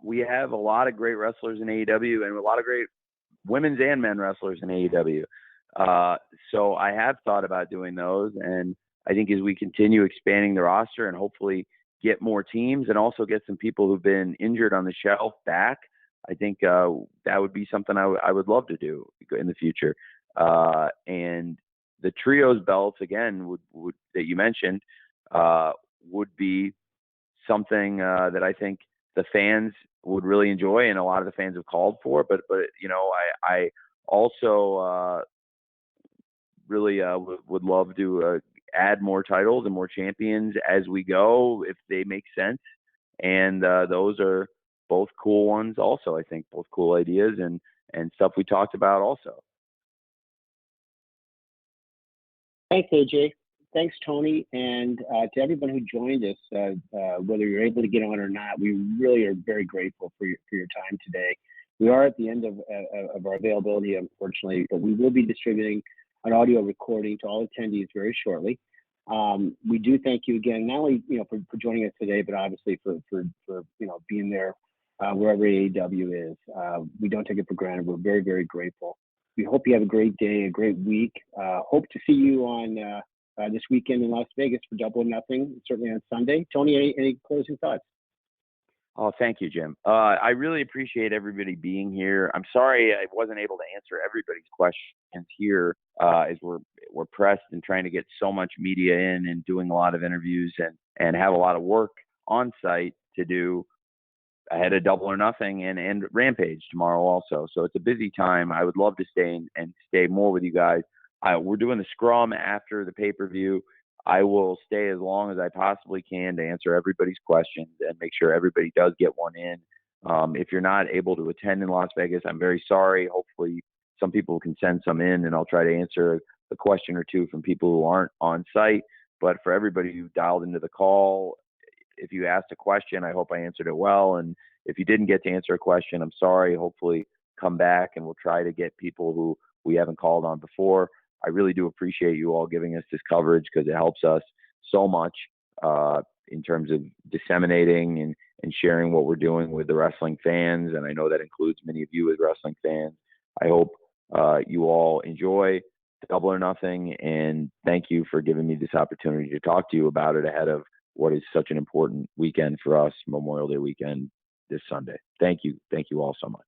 We have a lot of great wrestlers in AEW, and a lot of great women's and men wrestlers in AEW. So I have thought about doing those, and I think as we continue expanding the roster and hopefully get more teams and also get some people who've been injured on the shelf back, I think that would be something I would love to do in the future. And the trios belts, again, would that you mentioned, would be something that I think the fans would really enjoy, and a lot of the fans have called for. But I also really would love to add more titles and more champions as we go, if they make sense. And those are both cool ones also, I think, both cool ideas and stuff we talked about also. Thanks, AJ. Thanks, Tony. And to everyone who joined us, whether you're able to get on or not, we really are very grateful for your time today. We are at the end of our availability, unfortunately, but we will be distributing an audio recording to all attendees very shortly. We do thank you again, not only for joining us today, but obviously for being there wherever AEW is. We don't take it for granted. We're very, very grateful. We hope you have a great day, a great week. Hope to see you on this weekend in Las Vegas for Double or Nothing, certainly on Sunday. Tony, any closing thoughts? Oh, thank you, Jim. I really appreciate everybody being here. I'm sorry I wasn't able to answer everybody's questions here, as we're pressed and trying to get so much media in and doing a lot of interviews and have a lot of work on site to do ahead of Double or Nothing and Rampage tomorrow also. So it's a busy time. I would love to stay and stay more with you guys. We're doing the scrum after the pay-per-view. I will stay as long as I possibly can to answer everybody's questions and make sure everybody does get one in. If you're not able to attend in Las Vegas, I'm very sorry. Hopefully some people can send some in, and I'll try to answer a question or two from people who aren't on site. But for everybody who dialed into the call, if you asked a question, I hope I answered it well. And if you didn't get to answer a question, I'm sorry. Hopefully come back and we'll try to get people who we haven't called on before. I really do appreciate you all giving us this coverage, because it helps us so much in terms of disseminating and sharing what we're doing with the wrestling fans. And I know that includes many of you as wrestling fans. I hope you all enjoy Double or Nothing, and thank you for giving me this opportunity to talk to you about it ahead of what is such an important weekend for us, Memorial Day weekend this Sunday. Thank you. Thank you all so much.